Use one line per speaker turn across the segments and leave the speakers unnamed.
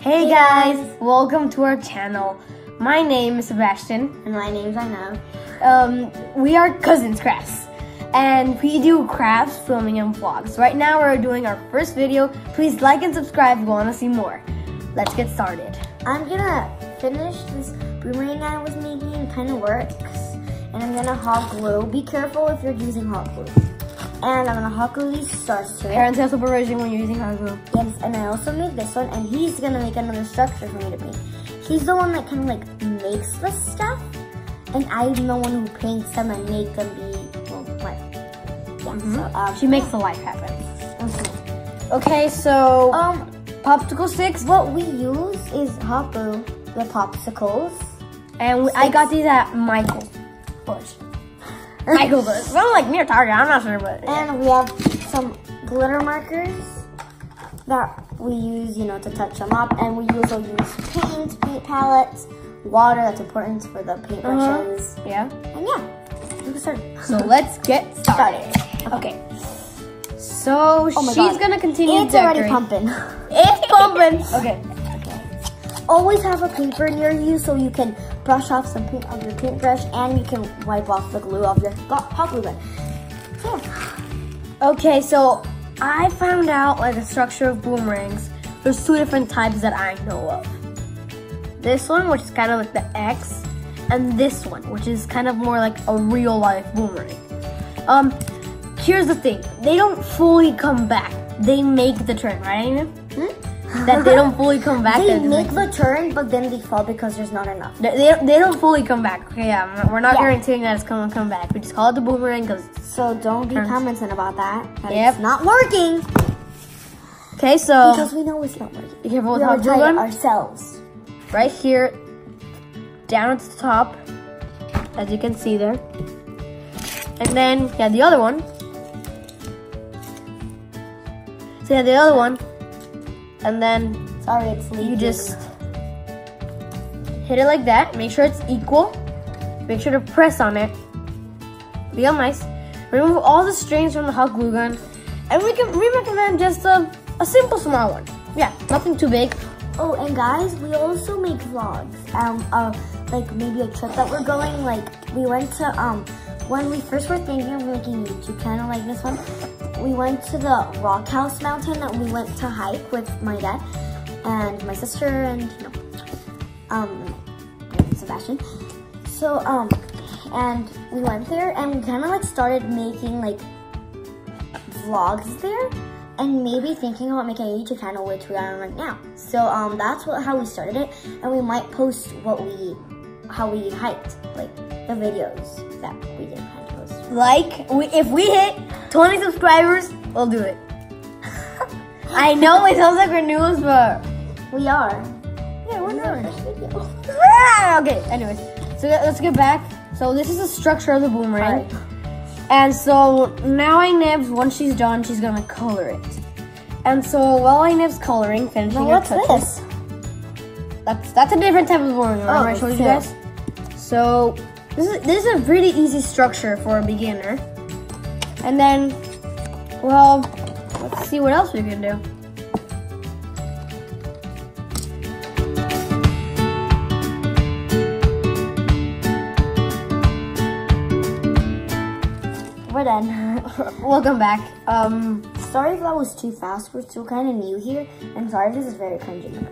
Hey guys, welcome to our channel. My name is Sebastian.
And my name's Aina.
We are cousins crafts, and we do crafts, filming, and vlogs. Right now we're doing our first video. Please like and subscribe if you want to see more. Let's get started.
I'm gonna finish this boomerang I was making. It kind of works. And I'm gonna hot glue. Be careful if you're using hot glue. And I'm gonna hot glue these stars to it.
Parents have supervision when you're using hot glue.
Yes, and I also made this one, and he's gonna make another structure for me to paint. He's the one that kind of like makes the stuff, and I'm the one who paints them and make them be, well, life. Yeah,
She makes the life happen. Okay, so popsicle sticks.
What we use is hot glue, the popsicles.
And I got these at Michael Bush. Michael Bush. Well, like near Target, I'm not sure, but. Yeah.
And we have some glitter markers that we use, to touch them up. And we also use paint palettes, water, that's important for the paintbrushes.
Yeah.
And yeah, we can start.
So let's get started. Okay. So she's gonna continue
It's already
decorating.
pumping.
It's pumping. Okay.
Always have a paper near you so you can brush off some paint on your paintbrush and you can wipe off the glue of your hot glue gun. So, yeah.
Okay, so I found out like the structure of boomerangs. There's two different types that I know of. This one, which is kind of like the X, and this one, which is kind of more like a real life boomerang. Here's the thing, they don't fully come back. They make the turn, right, Aina? That they don't fully come back.
They make the turn, but then they fall because there's not enough.
They don't fully come back. Okay, yeah, we're not guaranteeing that it's gonna come back. We just call it the boomerang because.
So don't be commenting about that. It's not working.
Okay, so
because we know it's not working.
Be careful with
we
hot glue gun.
Ourselves.
Right here, down at the top, as you can see there, and then the other one. So the other one. And then
it's leaking.
You just hit it like that. Make sure it's equal. Make sure to press on it. Real nice. Remove all the strings from the hot glue gun. And we recommend just a simple small one. Yeah, nothing too big.
Oh, and guys, we also make vlogs. Like maybe a trip that we're going. Like we went to when we first were thinking of making a YouTube channel like this one. We went to the Rock House Mountain and we went to hike with my dad and my sister and Sebastian. So and we went there and we kind of like started making like vlogs there and maybe thinking about making a YouTube channel, which we are right now. So that's how we started it, and we might post how we hiked, like the videos that we did kind of post.
Like if we hit 20 subscribers, we'll do it. I know it sounds like we're news, but
we are.
Yeah, we're not. Okay, anyways, so let's get back. So this is the structure of the boomerang.
Right.
And so now Aineb's, once she's done, she's gonna color it. And so while Aineb's coloring, finishing her touches. That's a different type of boomerang. Remember I showed you guys? So this is a pretty easy structure for a beginner. And then, well, let's see what else we can do.
We're done.
Welcome back.
Sorry if that was too fast. We're still kind of new here, and sorry if this is very cringy.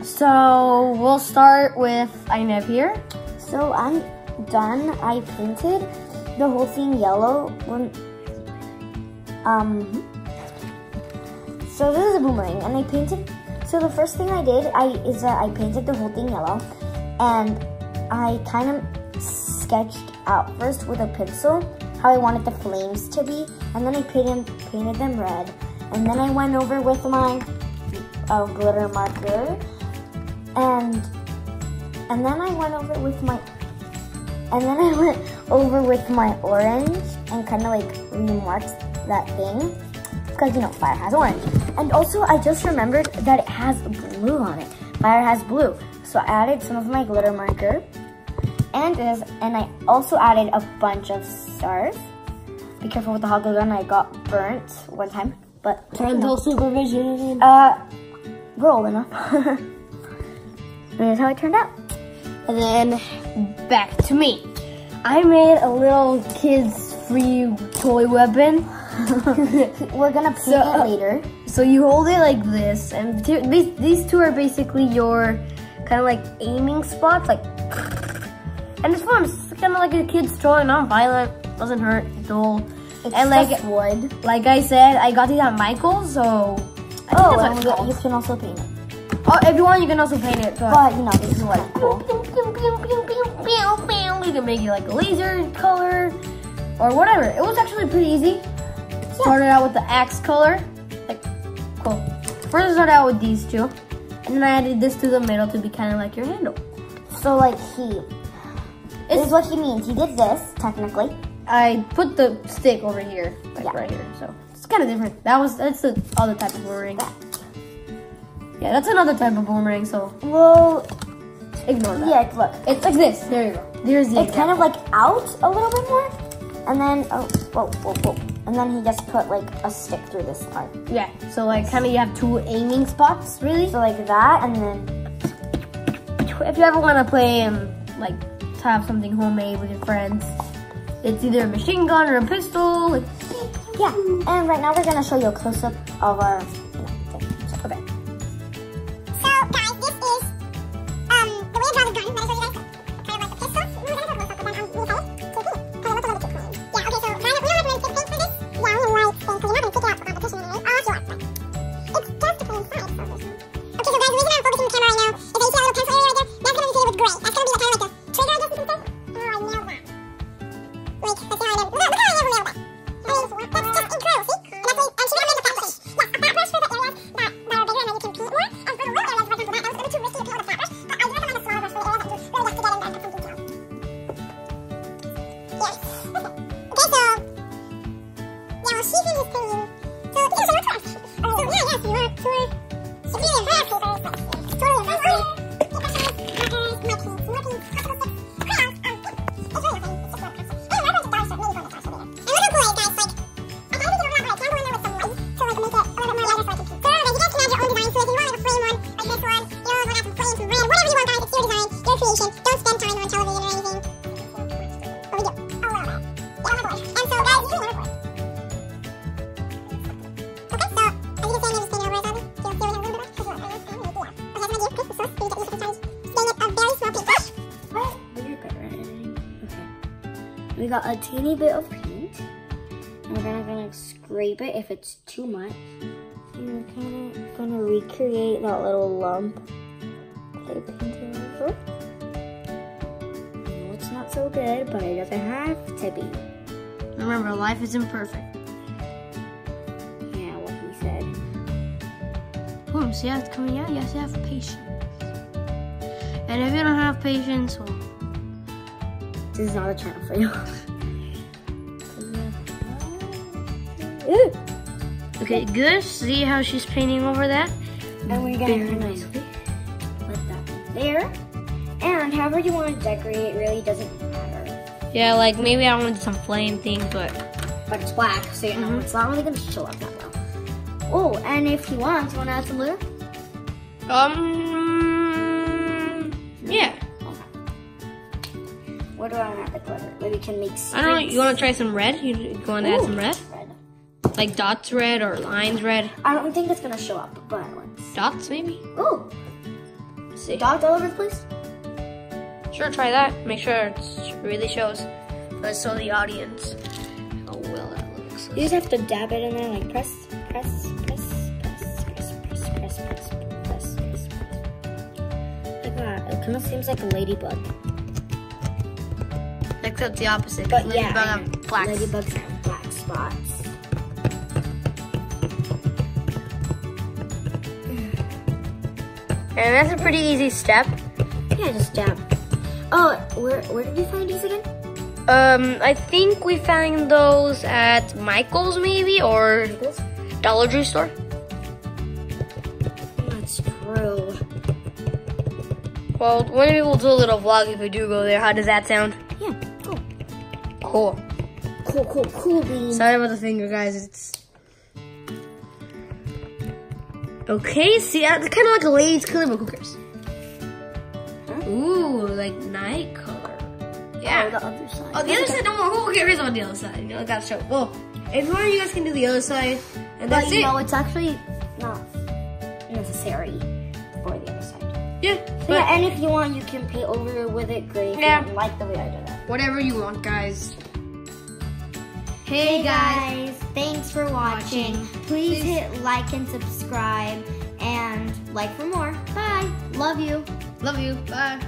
So we'll start with Aineb here.
So I'm done. I painted the whole thing yellow. So this is a boomerang, and I painted. So the first thing I did is that I painted the whole thing yellow, and I kind of sketched out first with a pencil how I wanted the flames to be, and then I painted them red, and then I went over with my glitter marker, and then I went over with my orange and kind of like remarked that thing because fire has orange. And also I just remembered that it has blue on it. Fire has blue, so I added some of my glitter marker. And I also added a bunch of stars. Be careful with the hot glue gun. I got burnt one time, but
parental supervision.
we're old enough. Here's how it turned out.
And then back to me. I made a little kids free toy weapon.
We're gonna paint it later.
So you hold it like this, and these two are basically your kind of like aiming spots, like, and it's fun. It's kind of like a kid's toy, not violent, doesn't hurt, dull.
It's
and like
just wood.
Like I said, I got these at Michael's, so I think that's what it's called.
You can also paint it.
Oh, if you want, you can also paint it.
But you know, this is what it's cool.
You can make it like a laser color or whatever. It was actually pretty easy. Started out with the axe color. Like, cool. First I started out with these two. And then I added this to the middle to be kind of like your handle.
So like this is what he means. He did this, technically.
I put the stick over here, like right here. So it's kind of different. That's the other type of boomerang. Yeah, that's another type of boomerang, so
well,
ignore that.
Yeah, look.
It's like this. There you go. There's the
It's kind of like out a little bit more. And then, whoa. And then he just put like a stick through this part.
Yeah, so like kind of you have two aiming spots, really.
So like that, and then
if you ever want to play and like have something homemade with your friends, it's either a machine gun or a pistol. Like,
yeah. And right now we're gonna show you a close up of our thing. So, okay.
So guys, this is the way I draw the gun. Let me show you guys. Kind of like a pistol. We're gonna have a close up, but then we cut it. Kind of look a little bit too clean. Yeah. Okay. So we don't have to really thick paint for this. Yeah, we have light paint because you're not gonna pick it out for competition anyway. Oh, sure. But it's just the plain side. Okay. So guys, the reason I'm focusing the camera right now is that you see that little pencil area right there. That's gonna be filled with gray. That's gonna be kind of like the trigger, I guess you can say. Oh, I nailed that. Wait, let's see how I nailed. Look how I nailed that. I mean, that's just incredible. See? And that's like, she never made the fat brush. Yeah, a fat brush for the areas that are bigger and then you can paint more. And for the little areas, for example, that was a little too risky to paint with a fat brush. But I do recommend a smaller brush for the areas that you really have to get in there and put some detail. Yes. Okay, so now she finishes painting. So these are some more crafts. So yeah, so you want to really impress people. It's totally impressive. Paint brushes, markers, mud paints, popsicle sticks, crayons. It's really nothing. It's just more crafts. And I'm going to dodge it, maybe going to dodge it later. And we're going to guys, like, I kind of think it over, but I can go in there with some light to like make it a little bit more lighter so I can paint. So you guys can add your own design. So if you want like a flame one, like this one, you know, want to have some flames, some red, whatever you want, guys. It's your design, your creation. Don't spend time on television or anything. But we do. Oh, well, yeah, oh my boy. And so guys, you know, okay, so as you can see, I'm just painting over it, Abby. Do you see we have a little bit of? Because look, I know. Okay, so that's my deal. Okay, so you get these different size. Staying at a very small paintbrush.
we got a teeny bit of paint. And we're gonna scrape it if it's too much. And we're kind of gonna recreate that little lump that I painted over. I know it's not so good, but it doesn't have to be.
remember, life isn't perfect.
Yeah, what he said.
Boom, see how it's coming out? You have to have patience. And if you don't have patience, well,
This is not a channel for you.
okay, good. See how she's painting over that?
And we're
Very
gonna
nicely.
put that there. And however you want to decorate, it really doesn't matter.
Yeah, like maybe I wanted some flame thing, but
But it's black, so you know it's not really gonna show up that well. Oh, and if you want to add some glitter?
yeah.
Where do I want to add the glitter? Maybe we can make
I don't know. You want to try some red? You want to add some red?
Red.
Like dots red or lines red?
I don't think it's gonna show up, but let's.
Dots maybe?
Oh,
Let's see.
dots all over the place.
Sure, try that. Make sure it really shows. Let's show the audience how well that looks.
You just have to dab it in there, like press, press, press, press, press, press, press, press, press, press. Like that. It kind of seems like a ladybug.
Except the opposite.
But
Ladybug
yeah,
have black.
ladybugs have black spots.
And that's a pretty easy step.
Yeah, just dab. Oh, where did you find these again?
I think we found those at Michael's maybe, or
Michael's?
Dollar Tree store.
That's true.
Well, maybe we'll do a little vlog if we do go there. How does that sound?
Yeah, cool.
Cool.
Cool, cool, cool beans.
Sorry about the finger, guys. Okay, see, it's kind of like a lady's color, but who cares? Huh? Ooh, like night color. Yeah.
Oh, the other side.
Oh, the other side, don't worry, who cares on the other side? You know, I gotta show. Well, if you want, you guys can do the other side, and that's it.
No, it's actually not necessary for the other side.
Yeah.
So yeah, and if you want, you can paint over it with it gray if you don't like the way I did that.
Whatever you want, guys.
Hey guys, thanks for watching. Please hit like and subscribe and like for more. Bye. Love you.
Love you. Bye.